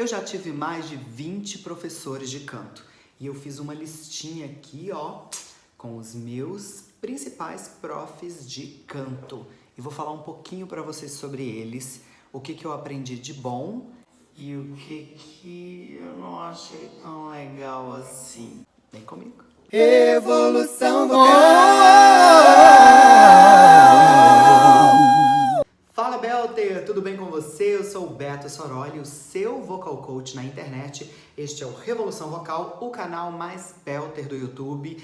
Eu já tive mais de 20 professores de canto e eu fiz uma listinha aqui, ó, com os meus principais profs de canto. E vou falar um pouquinho para vocês sobre eles, o que eu aprendi de bom e o que eu não achei tão legal assim. Vem comigo. Revolução Vocal! Fala, Belter! Tudo bem com você? Eu sou o Beto Soroli, o seu vocal coach na internet. Este é o Revolução Vocal, o canal mais Belter do YouTube.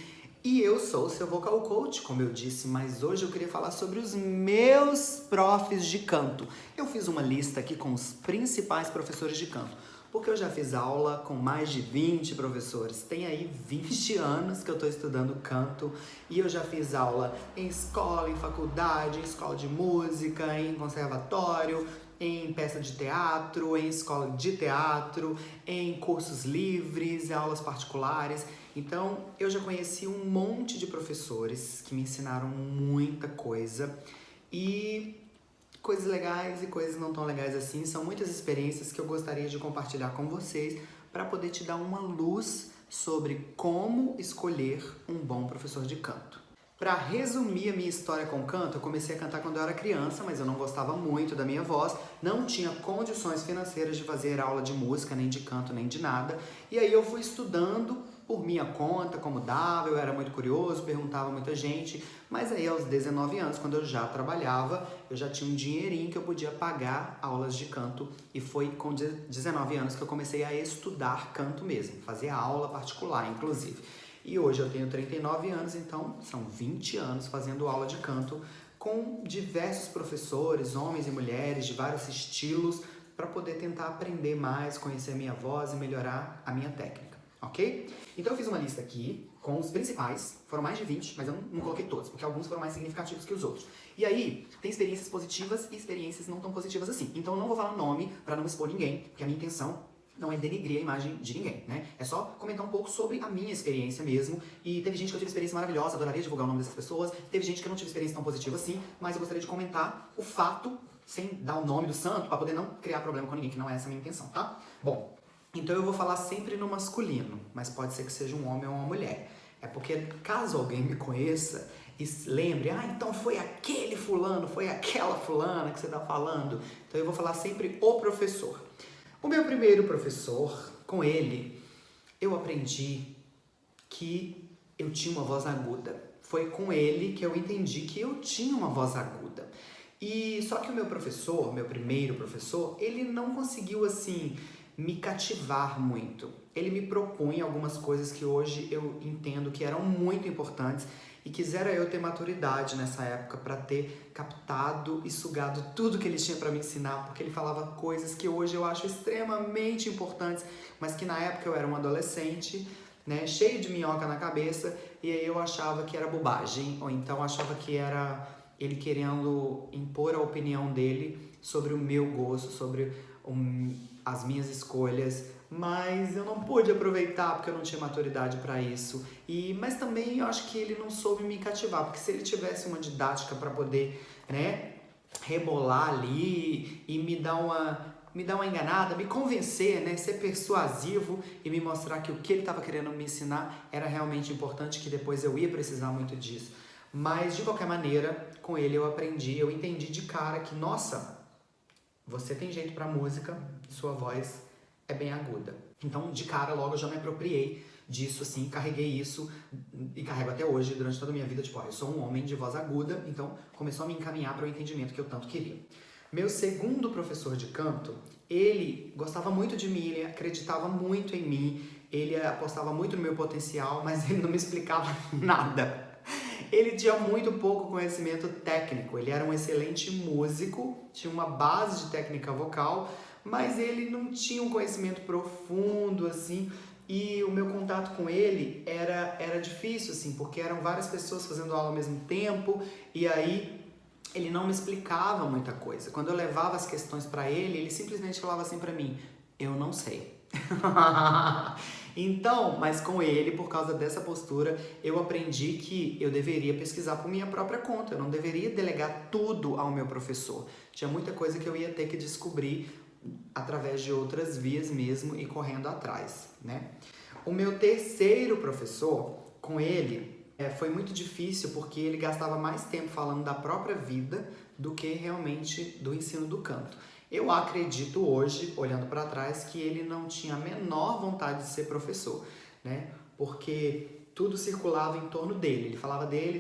E eu sou o seu vocal coach, como eu disse, mas hoje eu queria falar sobre os meus profs de canto. Eu fiz uma lista aqui com os principais professores de canto, porque eu já fiz aula com mais de 20 professores. Tem aí 20 anos que eu estou estudando canto e eu já fiz aula em escola, em faculdade, em escola de música, em conservatório, em peça de teatro, em escola de teatro, em cursos livres, aulas particulares. Então, eu já conheci um monte de professores que me ensinaram muita coisa e coisas legais e coisas não tão legais assim. São muitas experiências que eu gostaria de compartilhar com vocês para poder te dar uma luz sobre como escolher um bom professor de canto. Para resumir a minha história com canto, eu comecei a cantar quando eu era criança, mas eu não gostava muito da minha voz, não tinha condições financeiras de fazer aula de música, nem de canto, nem de nada. E aí eu fui estudando por minha conta, como dava, eu era muito curioso, perguntava a muita gente, mas aí aos 19 anos, quando eu já trabalhava, eu já tinha um dinheirinho que eu podia pagar aulas de canto e foi com 19 anos que eu comecei a estudar canto mesmo, fazer aula particular, inclusive. E hoje eu tenho 39 anos, então são 20 anos fazendo aula de canto com diversos professores, homens e mulheres, de vários estilos, para poder tentar aprender mais, conhecer a minha voz e melhorar a minha técnica, ok? Então eu fiz uma lista aqui com os principais, foram mais de 20, mas eu não coloquei todos, porque alguns foram mais significativos que os outros. E aí, tem experiências positivas e experiências não tão positivas assim. Então eu não vou falar nome para não expor ninguém, porque a minha intenção não é denegrir a imagem de ninguém, né? É só comentar um pouco sobre a minha experiência mesmo. E teve gente que eu tive experiência maravilhosa, adoraria divulgar o nome dessas pessoas. Teve gente que eu não tive experiência tão positiva assim, mas eu gostaria de comentar o fato, sem dar o nome do santo, para poder não criar problema com ninguém, que não é essa a minha intenção, tá? Bom, então eu vou falar sempre no masculino, mas pode ser que seja um homem ou uma mulher. É porque caso alguém me conheça e lembre, então foi aquele fulano, foi aquela fulana que você tá falando. Então eu vou falar sempre o professor. O meu primeiro professor, com ele, eu aprendi que eu tinha uma voz aguda. Foi com ele que eu entendi que eu tinha uma voz aguda. E só que o meu professor, meu primeiro professor, ele não conseguiu, assim, me cativar muito. Ele me propunha algumas coisas que hoje eu entendo que eram muito importantes e quisera eu ter maturidade nessa época para ter captado e sugado tudo que ele tinha para me ensinar, porque ele falava coisas que hoje eu acho extremamente importantes, mas que na época eu era um adolescente, né, cheio de minhoca na cabeça, e aí eu achava que era bobagem, ou então achava que era ele querendo impor a opinião dele sobre o meu gosto, sobre as minhas escolhas, mas eu não pude aproveitar porque eu não tinha maturidade para isso. Mas também eu acho que ele não soube me cativar, porque se ele tivesse uma didática para poder, né, rebolar ali e me dar uma enganada, me convencer, né, ser persuasivo e me mostrar que o que ele estava querendo me ensinar era realmente importante, que depois eu ia precisar muito disso. Mas de qualquer maneira, com ele eu entendi de cara que, nossa, você tem jeito pra música, sua voz é bem aguda. Então, de cara, logo eu já me apropriei disso, assim, carreguei isso e carrego até hoje, durante toda a minha vida, tipo, eu sou um homem de voz aguda, então começou a me encaminhar para o entendimento que eu tanto queria. Meu segundo professor de canto, ele gostava muito de mim, ele acreditava muito em mim, ele apostava muito no meu potencial, mas ele não me explicava nada. Ele tinha muito pouco conhecimento técnico, ele era um excelente músico, tinha uma base de técnica vocal, mas ele não tinha um conhecimento profundo, assim, e o meu contato com ele era difícil, assim, porque eram várias pessoas fazendo aula ao mesmo tempo, e aí ele não me explicava muita coisa. Quando eu levava as questões para ele, ele simplesmente falava assim para mim, eu não sei. Então, mas com ele, por causa dessa postura, eu aprendi que eu deveria pesquisar por minha própria conta. Eu não deveria delegar tudo ao meu professor. Tinha muita coisa que eu ia ter que descobrir através de outras vias mesmo e correndo atrás, né? O meu terceiro professor, com ele, foi muito difícil porque ele gastava mais tempo falando da própria vida do que realmente do ensino do canto. Eu acredito hoje, olhando para trás, que ele não tinha a menor vontade de ser professor, né? Porque tudo circulava em torno dele. Ele falava dele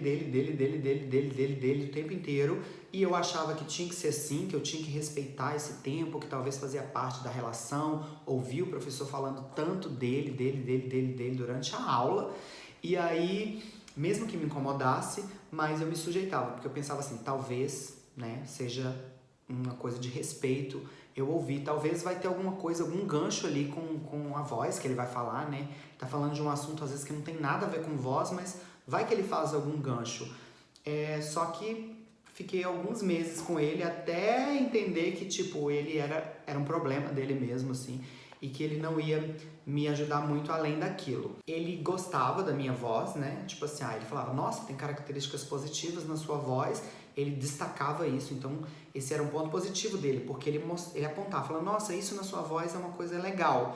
o tempo inteiro. E eu achava que tinha que ser assim, que eu tinha que respeitar esse tempo, que talvez fazia parte da relação. Ouvir o professor falando tanto dele durante a aula. E aí, mesmo que me incomodasse, mas eu me sujeitava, porque eu pensava assim, talvez, né, seja uma coisa de respeito eu ouvir. Talvez vai ter alguma coisa, algum gancho ali com a voz que ele vai falar, né? Tá falando de um assunto às vezes que não tem nada a ver com voz, mas vai que ele faz algum gancho. Só que fiquei alguns meses com ele até entender que, tipo, ele era um problema dele mesmo, assim, e que ele não ia me ajudar muito além daquilo. Ele gostava da minha voz, né? Tipo assim, ele falava, nossa, tem características positivas na sua voz. Ele destacava isso, então esse era um ponto positivo dele, porque ele apontava, falando, nossa, isso na sua voz é uma coisa legal.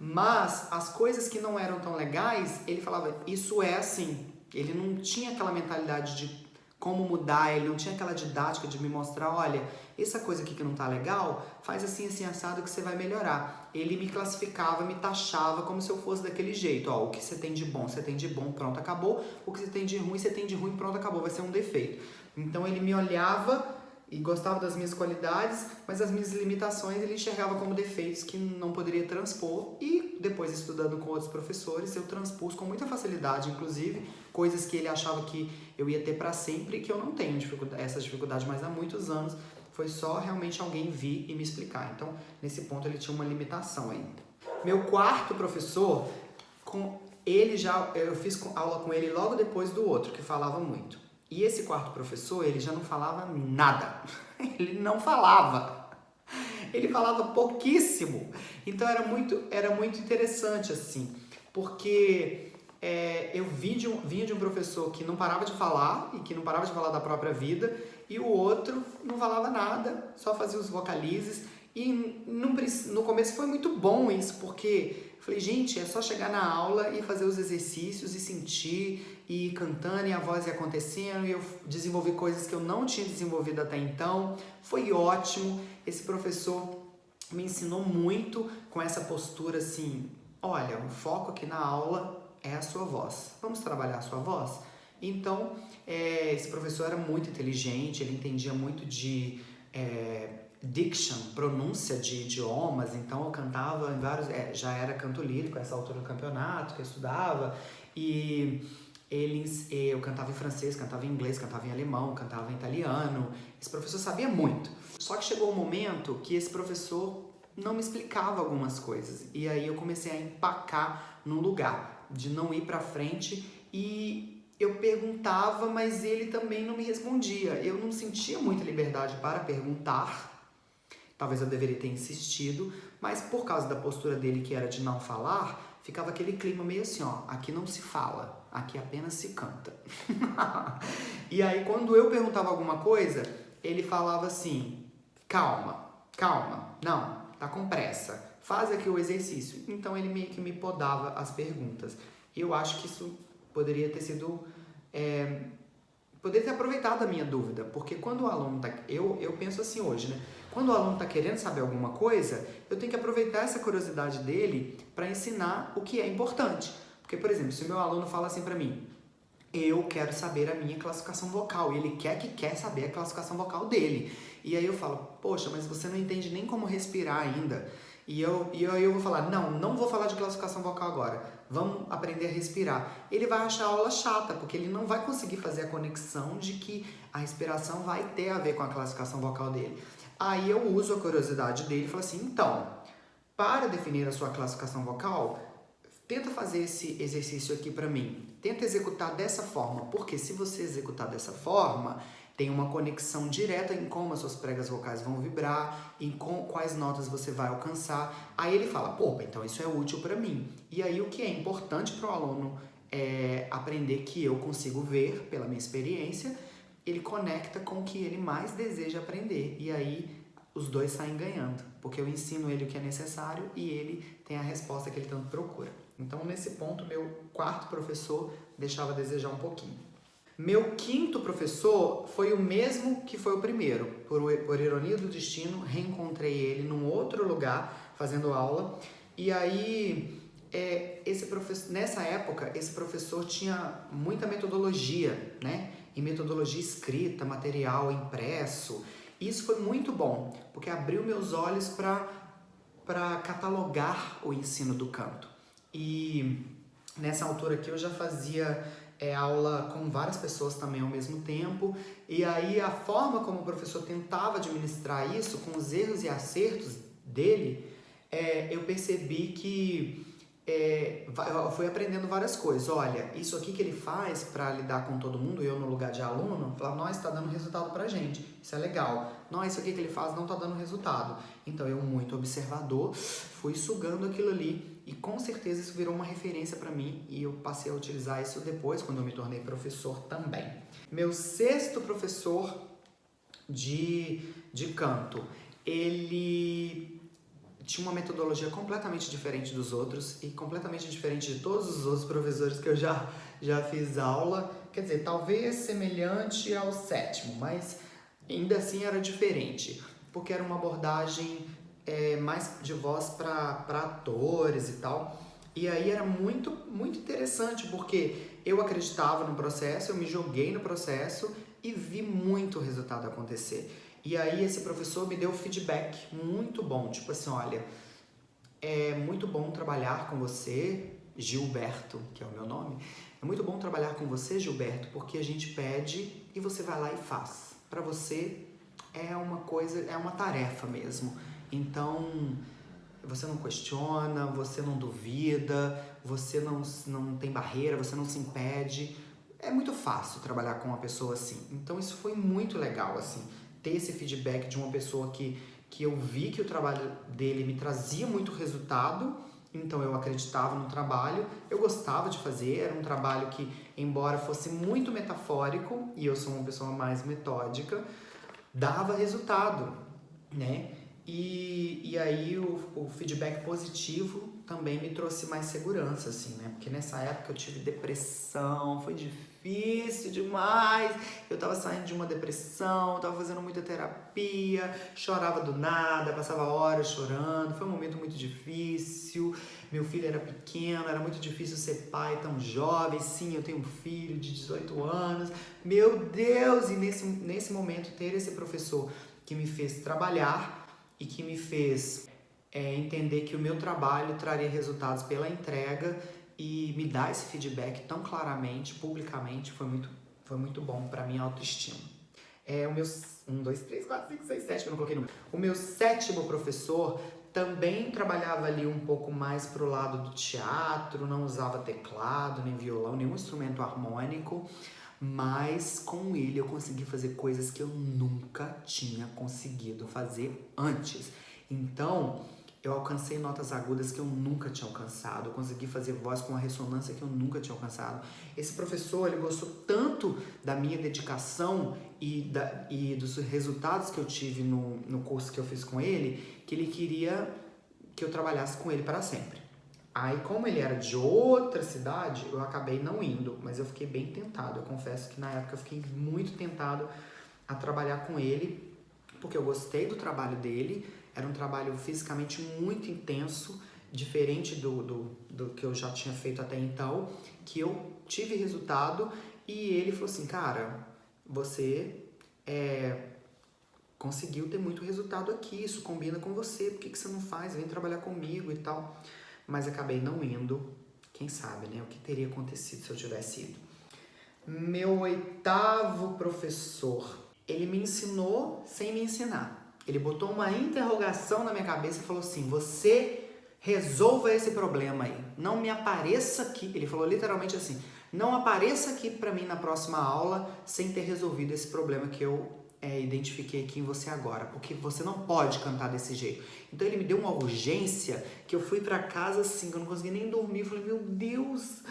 Mas as coisas que não eram tão legais, ele falava, isso é assim. Ele não tinha aquela mentalidade de como mudar, ele não tinha aquela didática de me mostrar, olha, essa coisa aqui que não tá legal, faz assim, assim, assado que você vai melhorar. Ele me classificava, me taxava como se eu fosse daquele jeito, ó, o que você tem de bom, você tem de bom, pronto, acabou. O que você tem de ruim, você tem de ruim, pronto, acabou, vai ser um defeito. Então ele me olhava e gostava das minhas qualidades, mas as minhas limitações ele enxergava como defeitos que não poderia transpor. E depois, estudando com outros professores, eu transpus com muita facilidade, inclusive coisas que ele achava que eu ia ter para sempre e que eu não tenho essa dificuldade, mas há muitos anos foi só realmente alguém vir e me explicar. Então, nesse ponto, ele tinha uma limitação ainda. Meu quarto professor, eu fiz aula com ele logo depois do outro, que falava muito. E esse quarto professor, ele já não falava nada. Ele não falava. Ele falava pouquíssimo. Então era muito interessante, assim. Porque eu vinha de um professor que não parava de falar e que não parava de falar da própria vida. E o outro não falava nada, só fazia os vocalizes. E no começo foi muito bom isso, porque eu falei, gente, é só chegar na aula e fazer os exercícios e sentir, e ir cantando e a voz ia acontecendo, e eu desenvolvi coisas que eu não tinha desenvolvido até então. Foi ótimo, esse professor me ensinou muito com essa postura assim, olha, o foco aqui na aula é a sua voz, vamos trabalhar a sua voz? Então, esse professor era muito inteligente, ele entendia muito de diction, pronúncia de idiomas, então eu cantava em vários, já era canto lírico a essa altura do campeonato que eu estudava, e eu cantava em francês, cantava em inglês, cantava em alemão, cantava em italiano. Esse professor sabia muito, só que chegou um momento que esse professor não me explicava algumas coisas, e aí eu comecei a empacar num lugar de não ir pra frente, e eu perguntava, mas ele também não me respondia. Eu não sentia muita liberdade para perguntar. Talvez eu deveria ter insistido, mas por causa da postura dele, que era de não falar, ficava aquele clima meio assim, ó, aqui não se fala, aqui apenas se canta. E aí, quando eu perguntava alguma coisa, ele falava assim, calma, não, tá com pressa, faz aqui o exercício. Então ele meio que me podava as perguntas. E eu acho que isso poderia ter sido... poderia ter aproveitado a minha dúvida, porque quando o aluno tá... Eu penso assim hoje, né? Quando o aluno está querendo saber alguma coisa, eu tenho que aproveitar essa curiosidade dele para ensinar o que é importante. Porque, por exemplo, se o meu aluno fala assim para mim, eu quero saber a minha classificação vocal, e ele quer saber a classificação vocal dele. E aí eu falo, poxa, mas você não entende nem como respirar ainda. E eu vou falar, não vou falar de classificação vocal agora, vamos aprender a respirar. Ele vai achar a aula chata, porque ele não vai conseguir fazer a conexão de que a respiração vai ter a ver com a classificação vocal dele. Aí eu uso a curiosidade dele e falo assim, então, para definir a sua classificação vocal, tenta fazer esse exercício aqui para mim. Tenta executar dessa forma, porque se você executar dessa forma, tem uma conexão direta em como as suas pregas vocais vão vibrar, em quais notas você vai alcançar. Aí ele fala, pô, então isso é útil para mim. E aí o que é importante para o aluno é aprender, que eu consigo ver pela minha experiência, ele conecta com o que ele mais deseja aprender. E aí os dois saem ganhando, porque eu ensino ele o que é necessário e ele tem a resposta que ele tanto procura. Então, nesse ponto, meu quarto professor deixava a desejar um pouquinho. Meu quinto professor foi o mesmo que foi o primeiro. Por ironia do destino, reencontrei ele num outro lugar, fazendo aula. E aí, nessa época, esse professor tinha muita metodologia, né? E metodologia escrita, material impresso. Isso foi muito bom, porque abriu meus olhos para catalogar o ensino do canto. E nessa altura aqui eu já fazia aula com várias pessoas também ao mesmo tempo, e aí a forma como o professor tentava administrar isso, com os erros e acertos dele, eu percebi que eu fui aprendendo várias coisas. Olha, isso aqui que ele faz para lidar com todo mundo, eu no lugar de aluno, falava, nós está dando resultado pra gente, isso é legal. Não, isso aqui que ele faz não está dando resultado. Então eu, muito observador, fui sugando aquilo ali e com certeza isso virou uma referência para mim e eu passei a utilizar isso depois, quando eu me tornei professor também. Meu sexto professor de canto, ele tinha uma metodologia completamente diferente dos outros e completamente diferente de todos os outros professores que eu já fiz aula. Quer dizer, talvez semelhante ao sétimo, mas ainda assim era diferente, porque era uma abordagem mais de voz para atores e tal. E aí era muito, muito interessante, porque eu acreditava no processo, eu me joguei no processo e vi muito resultado acontecer. E aí esse professor me deu feedback muito bom, tipo assim, olha, é muito bom trabalhar com você, Gilberto, que é o meu nome, é muito bom trabalhar com você, Gilberto, porque a gente pede e você vai lá e faz. Para você é uma coisa, é uma tarefa mesmo. Então, você não questiona, você não duvida, você não tem barreira, você não se impede. É muito fácil trabalhar com uma pessoa assim. Então, isso foi muito legal, assim, ter esse feedback de uma pessoa que eu vi que o trabalho dele me trazia muito resultado, então eu acreditava no trabalho, eu gostava de fazer, era um trabalho que, embora fosse muito metafórico, e eu sou uma pessoa mais metódica, dava resultado, né? E aí o feedback positivo também me trouxe mais segurança, assim, né? Porque nessa época eu tive depressão, foi difícil demais. Eu tava saindo de uma depressão, tava fazendo muita terapia, chorava do nada, passava horas chorando. Foi um momento muito difícil. Meu filho era pequeno, era muito difícil ser pai tão jovem. Sim, eu tenho um filho de 18 anos. Meu Deus! E nesse momento ter esse professor que me fez trabalhar e que me fez entender que o meu trabalho traria resultados pela entrega e me dar esse feedback tão claramente, publicamente, foi muito bom para minha autoestima. O meu 1, 2, 3, 4, 5, 6, 7, que eu não coloquei número. O meu sétimo professor também trabalhava ali um pouco mais pro lado do teatro, não usava teclado, nem violão, nenhum instrumento harmônico, mas com ele eu consegui fazer coisas que eu nunca tinha conseguido fazer antes. Então, eu alcancei notas agudas que eu nunca tinha alcançado, eu consegui fazer voz com uma ressonância que eu nunca tinha alcançado. Esse professor, ele gostou tanto da minha dedicação e dos resultados que eu tive no curso que eu fiz com ele, que ele queria que eu trabalhasse com ele para sempre. Aí, como ele era de outra cidade, eu acabei não indo, mas eu fiquei bem tentado. Eu confesso que na época eu fiquei muito tentado a trabalhar com ele, porque eu gostei do trabalho dele, era um trabalho fisicamente muito intenso, diferente do que eu já tinha feito até então, que eu tive resultado e ele falou assim, cara, você conseguiu ter muito resultado aqui, isso combina com você, por que você não faz? Vem trabalhar comigo e tal. Mas acabei não indo, quem sabe, né? O que teria acontecido se eu tivesse ido. Meu oitavo professor, ele me ensinou sem me ensinar. Ele botou uma interrogação na minha cabeça e falou assim, você resolva esse problema aí. Não me apareça aqui, ele falou literalmente assim, não apareça aqui pra mim na próxima aula sem ter resolvido esse problema que eu identifiquei aqui em você agora, porque você não pode cantar desse jeito. Então ele me deu uma urgência que eu fui pra casa assim, que eu não consegui nem dormir. Eu falei, meu Deus,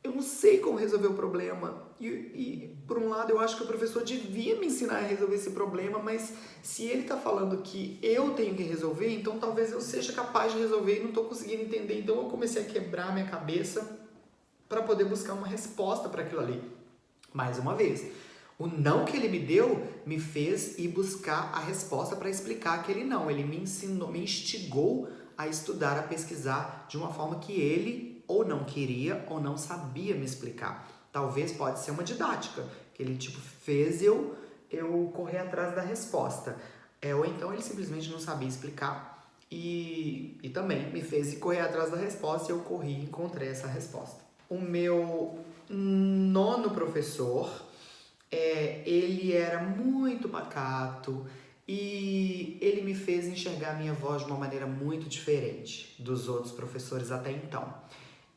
eu não sei como resolver o problema. E por um lado, eu acho que o professor devia me ensinar a resolver esse problema, mas se ele tá falando que eu tenho que resolver, então talvez eu seja capaz de resolver e não tô conseguindo entender. Então eu comecei a quebrar minha cabeça para poder buscar uma resposta para aquilo ali. Mais uma vez, o não que ele me deu me fez ir buscar a resposta para explicar aquele não. Ele me ensinou, me instigou a estudar, a pesquisar de uma forma que ele ou não queria ou não sabia me explicar. Talvez pode ser uma didática, que ele tipo fez eu correr atrás da resposta. Ou então ele simplesmente não sabia explicar e também me fez ir correr atrás da resposta e eu corri e encontrei essa resposta. O meu nono professor, ele era muito pacato e ele me fez enxergar a minha voz de uma maneira muito diferente dos outros professores até então.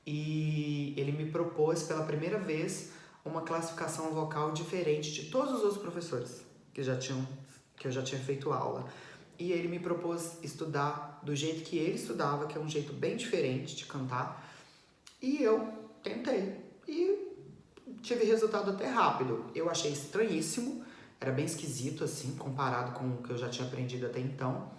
E ele me propôs pela primeira vez uma classificação vocal diferente de todos os outros professores que eu já tinha feito aula. E ele me propôs estudar do jeito que ele estudava, que é um jeito bem diferente de cantar. E eu tentei. E tive resultado até rápido. Eu achei estranhíssimo, era bem esquisito assim, comparado com o que eu já tinha aprendido até então.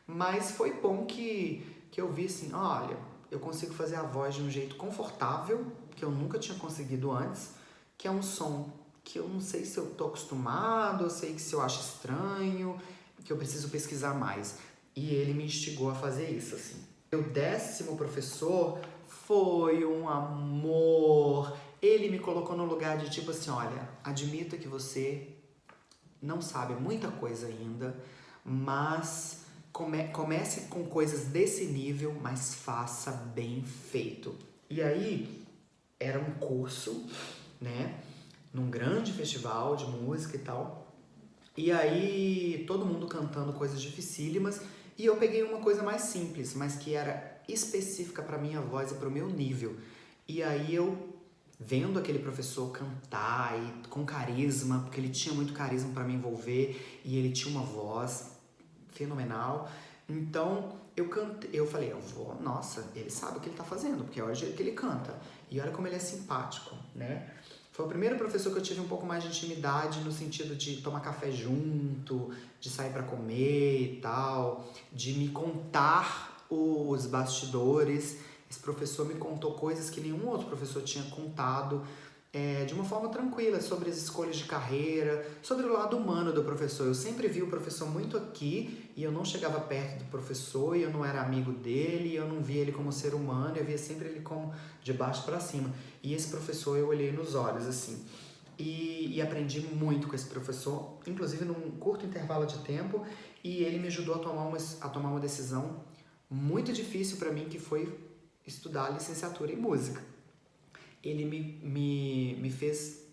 Mas foi bom que eu vi assim, olha, eu consigo fazer a voz de um jeito confortável, que eu nunca tinha conseguido antes, que é um som que eu não sei se eu tô acostumado, eu sei que se eu acho estranho, que eu preciso pesquisar mais. E ele me instigou a fazer isso, assim. Meu 10º professor foi um amor. Ele me colocou no lugar de tipo assim, olha, admita que você não sabe muita coisa ainda, mas comece com coisas desse nível, mas faça bem feito. E aí, era um curso, né, num grande festival de música e tal. E aí, todo mundo cantando coisas dificílimas, e eu peguei uma coisa mais simples, mas que era específica para minha voz e para o meu nível. E aí eu, vendo aquele professor cantar e com carisma, porque ele tinha muito carisma para me envolver, e ele tinha uma voz fenomenal. Então eu falei, nossa, ele sabe o que ele tá fazendo, porque olha o jeito que ele canta. E olha como ele é simpático, né? Foi o primeiro professor que eu tive um pouco mais de intimidade no sentido de tomar café junto, de sair para comer e tal, de me contar os bastidores. Esse professor me contou coisas que nenhum outro professor tinha contado, de uma forma tranquila, sobre as escolhas de carreira, sobre o lado humano do professor. Eu sempre vi o professor muito aqui e eu não chegava perto do professor e eu não era amigo dele, e eu não via ele como ser humano, eu via sempre ele como de baixo para cima. E esse professor eu olhei nos olhos assim e aprendi muito com esse professor, inclusive num curto intervalo de tempo, e ele me ajudou a tomar uma decisão muito difícil para mim, que foi estudar a licenciatura em música. Ele me fez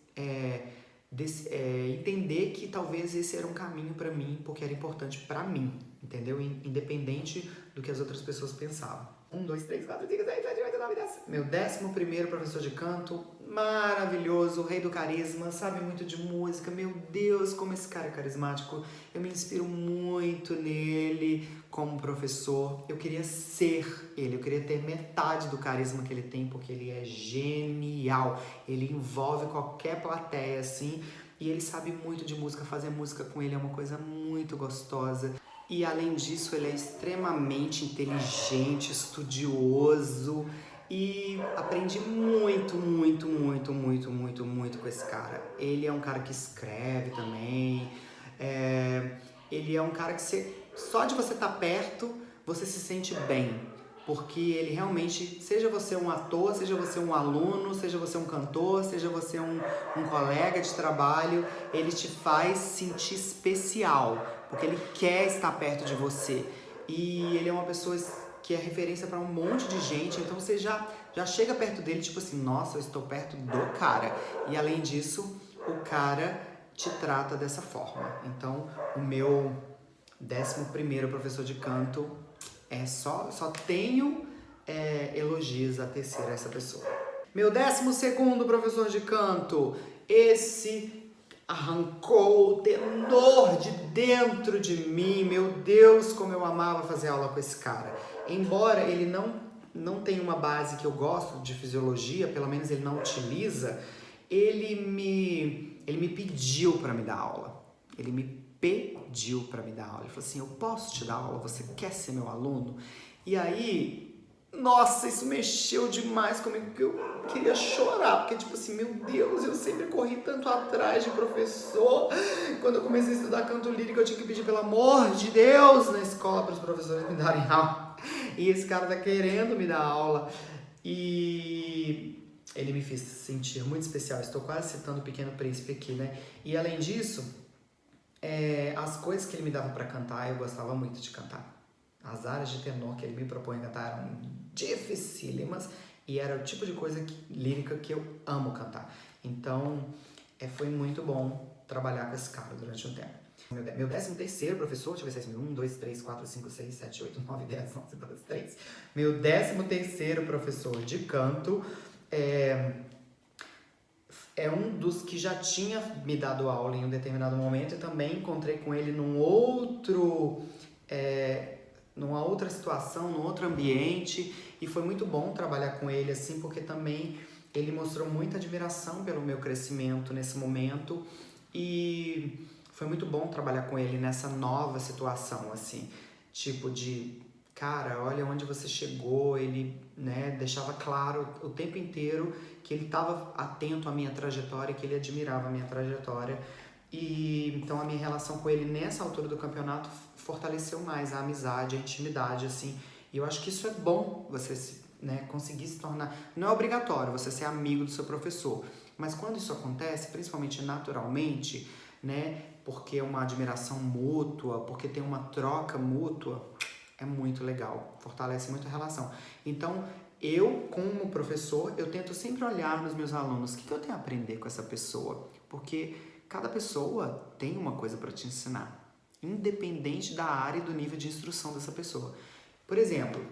entender que talvez esse era um caminho para mim, porque era importante para mim, entendeu? Independente do que as outras pessoas pensavam. 1, 2, 3, 4, 5, 6, 7, 8, 9, 10. Meu 11º professor de canto, maravilhoso, rei do carisma, sabe muito de música. Meu Deus, como esse cara é carismático. Eu me inspiro muito nele como professor. Eu queria ser ele, eu queria ter metade do carisma que ele tem, porque ele é genial. Ele envolve qualquer plateia, assim, e ele sabe muito de música. Fazer música com ele é uma coisa muito gostosa. E além disso, ele é extremamente inteligente, estudioso, e aprendi muito, muito, muito, muito, muito, muito com esse cara. Ele é um cara que escreve também, ele é um cara que só de você estar perto, você se sente bem, porque ele realmente, seja você um ator, seja você um aluno, seja você um cantor, seja você um colega de trabalho, ele te faz sentir especial, porque ele quer estar perto de você. E ele é uma pessoa que é referência para um monte de gente, então você já chega perto dele, tipo assim, nossa, eu estou perto do cara. E além disso, o cara te trata dessa forma. Então, o meu 11º professor de canto, só tenho elogios a tecer a essa pessoa. Meu 12º professor de canto, esse arrancou o tenor de dentro de mim. Meu Deus, como eu amava fazer aula com esse cara. Embora ele não não tem uma base que eu gosto de fisiologia, pelo menos ele não utiliza, ele me pediu para me dar aula. Ele me pediu para me dar aula. Ele falou assim, eu posso te dar aula? Você quer ser meu aluno? E aí, nossa, isso mexeu demais comigo, porque eu queria chorar, porque tipo assim, meu Deus, eu sempre corri tanto atrás de professor. Quando eu comecei a estudar canto lírico, eu tinha que pedir, pelo amor de Deus, na escola para os professores me darem aula. E esse cara tá querendo me dar aula. E ele me fez sentir muito especial. Estou quase citando o Pequeno Príncipe aqui, né? E além disso, as coisas que ele me dava para cantar, eu gostava muito de cantar. As áreas de tenor que ele me propõe cantar eram dificílimas e era o tipo de coisa lírica que eu amo cantar. Então, foi muito bom trabalhar com esse cara durante um tempo. Meu 13º professor, deixa eu ver se é 1, 2, 3, 4, 5, 6, 7, 8, 9, 10, 11, 12, 13. Meu 13º professor de canto é um dos que já tinha me dado aula em um determinado momento e também encontrei com ele numa outra situação, num outro ambiente, e foi muito bom trabalhar com ele assim, porque também ele mostrou muita admiração pelo meu crescimento nesse momento e foi muito bom trabalhar com ele nessa nova situação, assim, tipo de, cara, olha onde você chegou. Ele, né, deixava claro o tempo inteiro que ele estava atento à minha trajetória, que ele admirava a minha trajetória. E então a minha relação com ele nessa altura do campeonato fortaleceu mais a amizade, a intimidade, assim. E eu acho que isso é bom, você conseguir se tornar... Não é obrigatório você ser amigo do seu professor, mas quando isso acontece, principalmente naturalmente, né, porque é uma admiração mútua, porque tem uma troca mútua, é muito legal, fortalece muito a relação. Então, eu, como professor, eu tento sempre olhar nos meus alunos, o que eu tenho a aprender com essa pessoa? Porque cada pessoa tem uma coisa para te ensinar, independente da área e do nível de instrução dessa pessoa. Por exemplo,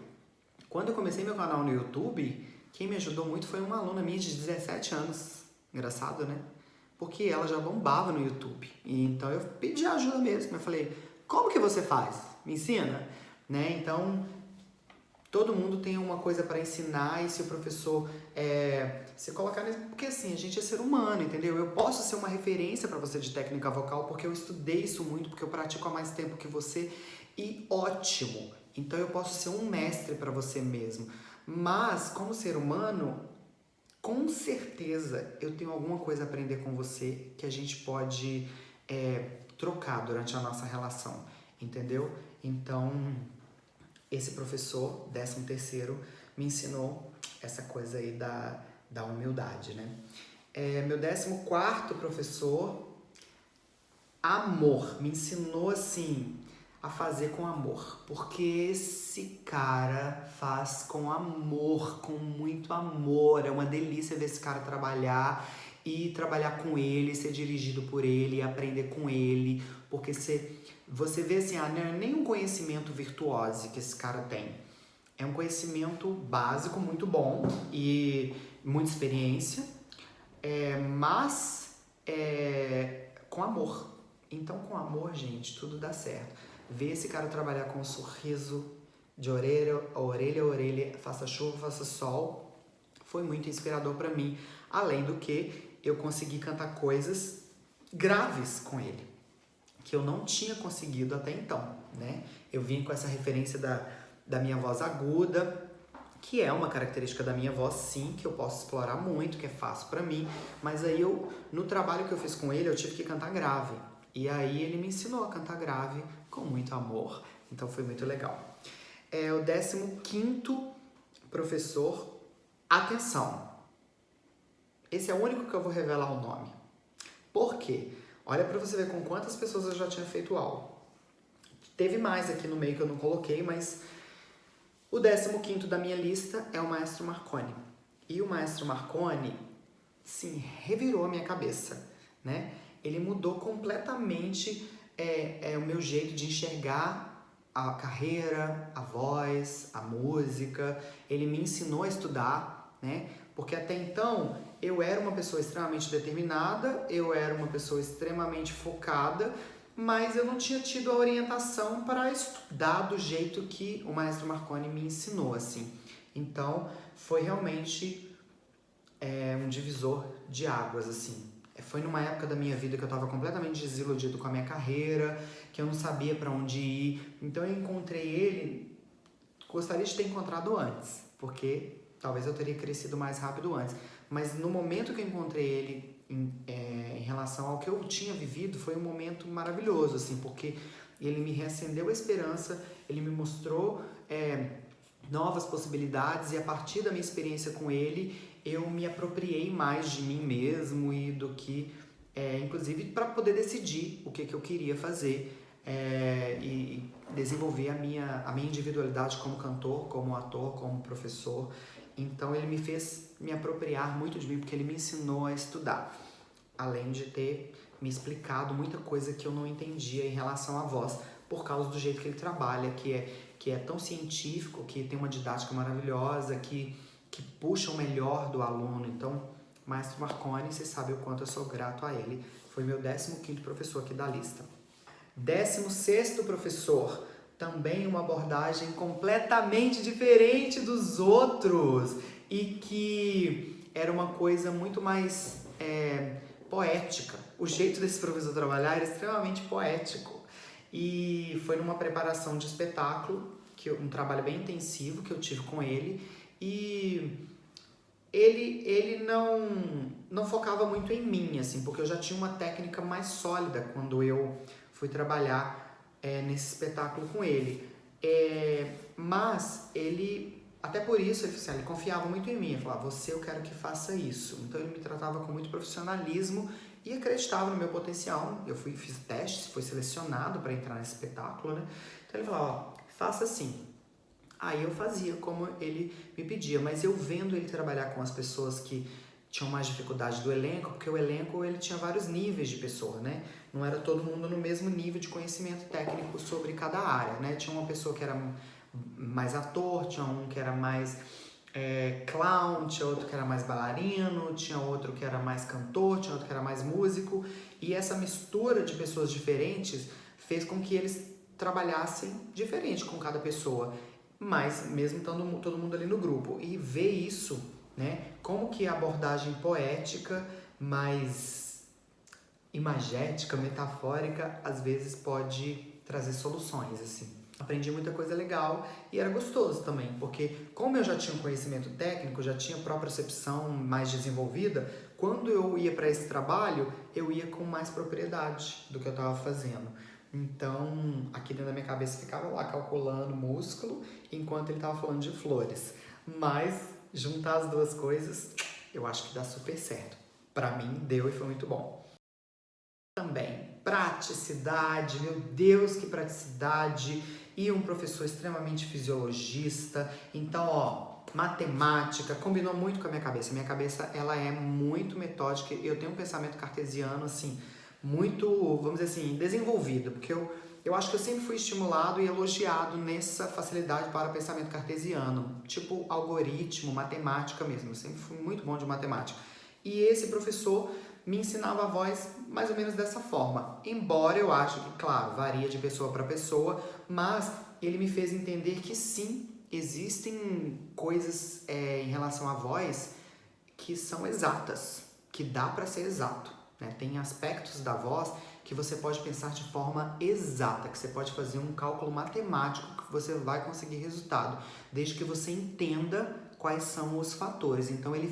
quando eu comecei meu canal no YouTube, quem me ajudou muito foi uma aluna minha de 17 anos. Engraçado, né? Porque ela já bombava no YouTube. E então eu pedi ajuda mesmo. Eu falei, como que você faz? Me ensina? Né? Então, todo mundo tem uma coisa para ensinar, e se o professor se colocar nisso, porque assim, a gente é ser humano, entendeu? Eu posso ser uma referência para você de técnica vocal porque eu estudei isso muito, porque eu pratico há mais tempo que você, e ótimo. Então eu posso ser um mestre para você mesmo. Mas, como ser humano, com certeza eu tenho alguma coisa a aprender com você que a gente pode trocar durante a nossa relação, entendeu? Então, esse professor, 13º, me ensinou essa coisa aí da humildade, né? Meu 14º professor, amor, me ensinou assim a fazer com amor, porque esse cara faz com amor, com muito amor. É uma delícia ver esse cara trabalhar e trabalhar com ele, ser dirigido por ele, aprender com ele, porque você vê assim, não é nem um conhecimento virtuoso que esse cara tem, é um conhecimento básico muito bom e muita experiência, mas com amor. Então, com amor, gente, tudo dá certo. Ver esse cara trabalhar com um sorriso de orelha a orelha, faça chuva, faça sol, foi muito inspirador para mim. Além do que, eu consegui cantar coisas graves com ele, que eu não tinha conseguido até então, né? Eu vim com essa referência da minha voz aguda, que é uma característica da minha voz, sim, que eu posso explorar muito, que é fácil para mim, mas aí no trabalho que eu fiz com ele, eu tive que cantar grave. E aí ele me ensinou a cantar grave com muito amor. Então foi muito legal. O 15º professor, atenção. Esse é o único que eu vou revelar o nome. Por quê? Olha para você ver com quantas pessoas eu já tinha feito aula. Teve mais aqui no meio que eu não coloquei, mas o 15º da minha lista é o Maestro Marconi. E o Maestro Marconi, sim, revirou a minha cabeça, né? Ele mudou completamente o meu jeito de enxergar a carreira, a voz, a música. Ele me ensinou a estudar, né? Porque até então eu era uma pessoa extremamente determinada, eu era uma pessoa extremamente focada, mas eu não tinha tido a orientação para estudar do jeito que o Maestro Marconi me ensinou, assim. Então, foi realmente um divisor de águas, assim. Foi numa época da minha vida que eu estava completamente desiludido com a minha carreira, que eu não sabia para onde ir. Então, eu encontrei ele, gostaria de ter encontrado antes, porque talvez eu teria crescido mais rápido antes. Mas no momento que eu encontrei ele, em relação ao que eu tinha vivido, foi um momento maravilhoso, assim, porque ele me reacendeu a esperança, ele me mostrou novas possibilidades, e a partir da minha experiência com ele, eu me apropriei mais de mim mesmo e do que, inclusive, para poder decidir o que eu queria fazer e desenvolver a minha individualidade como cantor, como ator, como professor. Então ele me fez me apropriar muito de mim, porque ele me ensinou a estudar, além de ter me explicado muita coisa que eu não entendia em relação à voz, por causa do jeito que ele trabalha, que é tão científico, que tem uma didática maravilhosa, que puxa o melhor do aluno. Então, Maestro Marconi, você sabe o quanto eu sou grato a ele. Foi meu 15º professor aqui da lista. 16º professor, também uma abordagem completamente diferente dos outros e que era uma coisa muito mais poética. O jeito desse professor trabalhar era extremamente poético. E foi numa preparação de espetáculo, um trabalho bem intensivo que eu tive com ele, e ele não focava muito em mim, assim, porque eu já tinha uma técnica mais sólida quando eu fui trabalhar nesse espetáculo com ele. Mas ele, até por isso, ele confiava muito em mim. Ele falava, eu quero que faça isso. Então ele me tratava com muito profissionalismo e acreditava no meu potencial. Eu fiz testes, fui selecionado para entrar nesse espetáculo, né? Então ele falava, faça assim. Aí eu fazia como ele me pedia, mas eu vendo ele trabalhar com as pessoas que tinham mais dificuldade do elenco, porque o elenco ele tinha vários níveis de pessoa, né? Não era todo mundo no mesmo nível de conhecimento técnico sobre cada área, né? Tinha uma pessoa que era mais ator, tinha um que era mais clown, tinha outro que era mais bailarino, tinha outro que era mais cantor, tinha outro que era mais músico, e essa mistura de pessoas diferentes fez com que eles trabalhassem diferente com cada pessoa, mas mesmo estando todo mundo ali no grupo. E ver isso, né, como que a abordagem poética, mais imagética, metafórica, às vezes pode trazer soluções, assim. Aprendi muita coisa legal e era gostoso também, porque como eu já tinha um conhecimento técnico, já tinha propriocepção mais desenvolvida, quando eu ia para esse trabalho, eu ia com mais propriedade do que eu estava fazendo. Então, aqui dentro da minha cabeça ficava lá calculando músculo, enquanto ele estava falando de flores. Mas, juntar as duas coisas, eu acho que dá super certo. Para mim, deu e foi muito bom. Também, praticidade, meu Deus, que praticidade! E um professor extremamente fisiologista. Então, matemática, combinou muito com a minha cabeça. Minha cabeça, ela é muito metódica. Eu tenho um pensamento cartesiano, assim, muito, vamos dizer assim, desenvolvido. Porque eu acho que eu sempre fui estimulado e elogiado nessa facilidade para o pensamento cartesiano. Tipo, algoritmo, matemática mesmo. Eu sempre fui muito bom de matemática. E esse professor me ensinava a voz mais ou menos dessa forma. Embora eu acho que, claro, varia de pessoa para pessoa, mas ele me fez entender que sim, existem coisas em relação à voz que são exatas, que dá para ser exato, né? Tem aspectos da voz que você pode pensar de forma exata, que você pode fazer um cálculo matemático que você vai conseguir resultado, desde que você entenda quais são os fatores. Então ele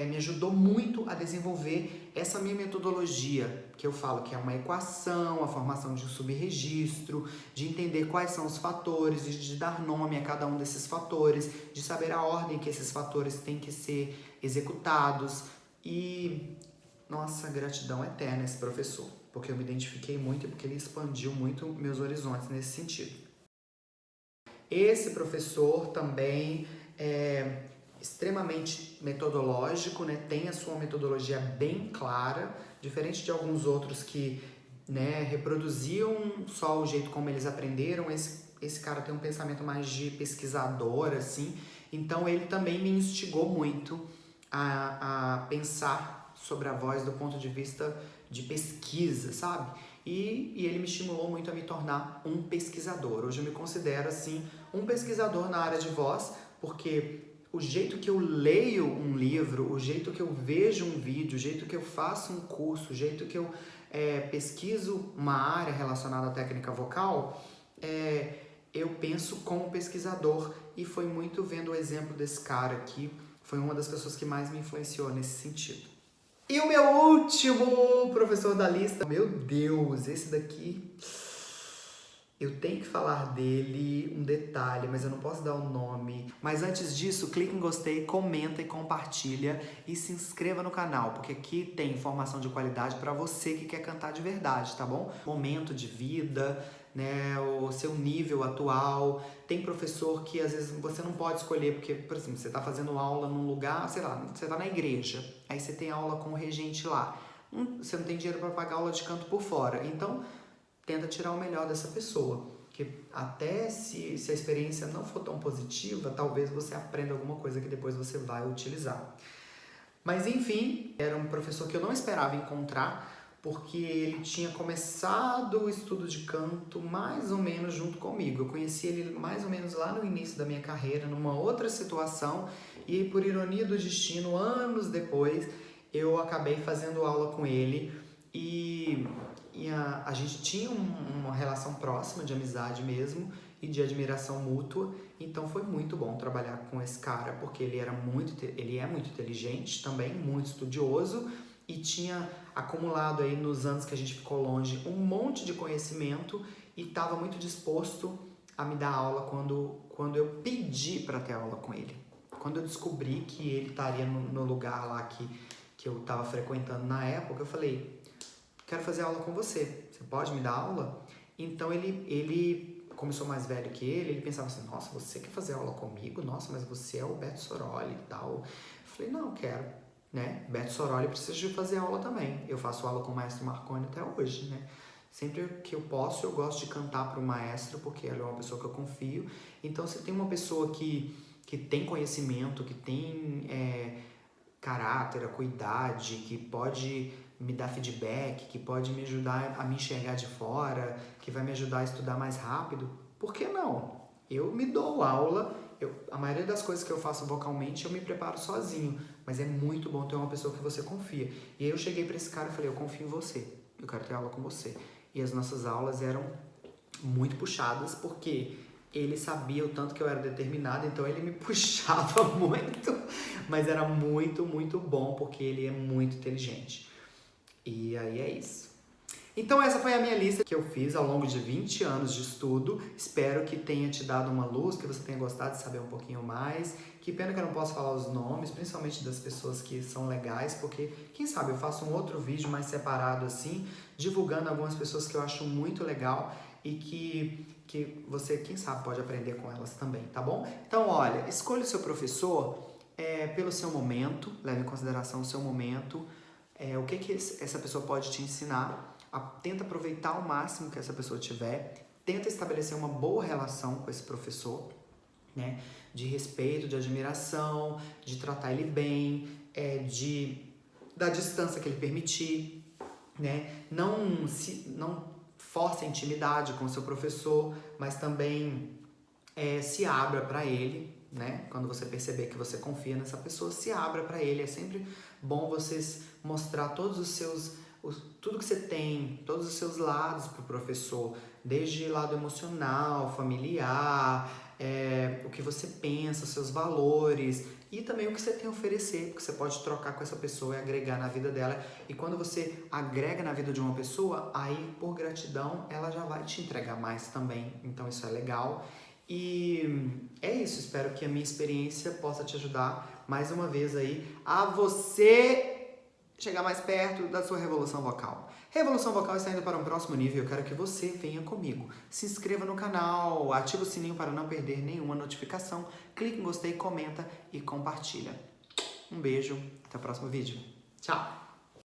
me ajudou muito a desenvolver essa minha metodologia, que eu falo que é uma equação, a formação de um subregistro, de entender quais são os fatores, de dar nome a cada um desses fatores, de saber a ordem que esses fatores têm que ser executados. E, nossa, gratidão eterna a esse professor, porque eu me identifiquei muito e porque ele expandiu muito meus horizontes nesse sentido. Esse professor também extremamente metodológico, né? Tem a sua metodologia bem clara, diferente de alguns outros que, né, reproduziam só o jeito como eles aprenderam. Esse cara tem um pensamento mais de pesquisador, assim, então ele também me instigou muito a pensar sobre a voz do ponto de vista de pesquisa, sabe? E ele me estimulou muito a me tornar um pesquisador. Hoje eu me considero, assim, um pesquisador na área de voz, porque o jeito que eu leio um livro, o jeito que eu vejo um vídeo, o jeito que eu faço um curso, o jeito que eu pesquiso uma área relacionada à técnica vocal, eu penso como pesquisador, e foi muito vendo o exemplo desse cara aqui, foi uma das pessoas que mais me influenciou nesse sentido. E o meu último professor da lista, meu Deus, esse daqui, eu tenho que falar dele, um detalhe, mas eu não posso dar o nome. Mas antes disso, clique em gostei, comenta e compartilha e se inscreva no canal, porque aqui tem informação de qualidade para você que quer cantar de verdade, tá bom? Momento de vida, né, o seu nível atual. Tem professor que às vezes você não pode escolher, porque, por exemplo, você tá fazendo aula num lugar, sei lá, você tá na igreja, aí você tem aula com o regente lá. Você não tem dinheiro para pagar aula de canto por fora, então tenta tirar o melhor dessa pessoa, que até se a experiência não for tão positiva, talvez você aprenda alguma coisa que depois você vai utilizar. Mas enfim, era um professor que eu não esperava encontrar, porque ele tinha começado o estudo de canto mais ou menos junto comigo. Eu conheci ele mais ou menos lá no início da minha carreira, numa outra situação, e por ironia do destino, anos depois, eu acabei fazendo aula com ele, e a gente tinha uma relação próxima de amizade mesmo e de admiração mútua, então foi muito bom trabalhar com esse cara, porque ele é muito inteligente também, muito estudioso, e tinha acumulado aí nos anos que a gente ficou longe um monte de conhecimento e estava muito disposto a me dar aula quando eu pedi para ter aula com ele. Quando eu descobri que ele estaria no lugar lá que eu estava frequentando na época, eu falei: quero fazer aula com você, você pode me dar aula? Então ele, como eu sou mais velho que ele pensava assim: nossa, você quer fazer aula comigo? Nossa, mas você é o Beto Soroli e tal. Eu falei: não, quero, né? Beto Soroli precisa de fazer aula também. Eu faço aula com o maestro Marconi até hoje, né? Sempre que eu posso, eu gosto de cantar para o maestro, porque ele é uma pessoa que eu confio. Então, se tem uma pessoa que tem conhecimento, que tem caráter, acuidade, que pode me dar feedback, que pode me ajudar a me enxergar de fora, que vai me ajudar a estudar mais rápido, por que não? Eu me dou aula, a maioria das coisas que eu faço vocalmente eu me preparo sozinho, mas é muito bom ter uma pessoa que você confia. E aí eu cheguei para esse cara e falei: eu confio em você, eu quero ter aula com você. E as nossas aulas eram muito puxadas, porque ele sabia o tanto que eu era determinado, então ele me puxava muito, mas era muito, muito bom, porque ele é muito inteligente. E aí é isso. Então essa foi a minha lista que eu fiz ao longo de 20 anos de estudo. Espero que tenha te dado uma luz, que você tenha gostado de saber um pouquinho mais. Que pena que eu não posso falar os nomes, principalmente das pessoas que são legais, porque quem sabe eu faço um outro vídeo mais separado assim, divulgando algumas pessoas que eu acho muito legal e que você, quem sabe, pode aprender com elas também, tá bom? Então, olha, escolha o seu professor pelo seu momento, leve em consideração o seu momento, o que essa pessoa pode te ensinar. Tenta aproveitar ao máximo que essa pessoa tiver, tenta estabelecer uma boa relação com esse professor, né? De respeito, de admiração, de tratar ele bem, da distância que ele permitir, né? Não force a intimidade com o seu professor, mas também se abra para ele, né? Quando você perceber que você confia nessa pessoa, se abra para ele. É sempre bom vocês mostrar todos os seus, tudo que você tem, todos os seus lados para o professor, desde lado emocional, familiar, o que você pensa, seus valores e também o que você tem a oferecer, porque você pode trocar com essa pessoa e agregar na vida dela. E quando você agrega na vida de uma pessoa, aí por gratidão ela já vai te entregar mais também. Então isso é legal. E é isso, espero que a minha experiência possa te ajudar mais uma vez aí a você chegar mais perto da sua revolução vocal. Revolução vocal está indo para um próximo nível, eu quero que você venha comigo. Se inscreva no canal, ativa o sininho para não perder nenhuma notificação, clique em gostei, comenta e compartilha. Um beijo, até o próximo vídeo. Tchau!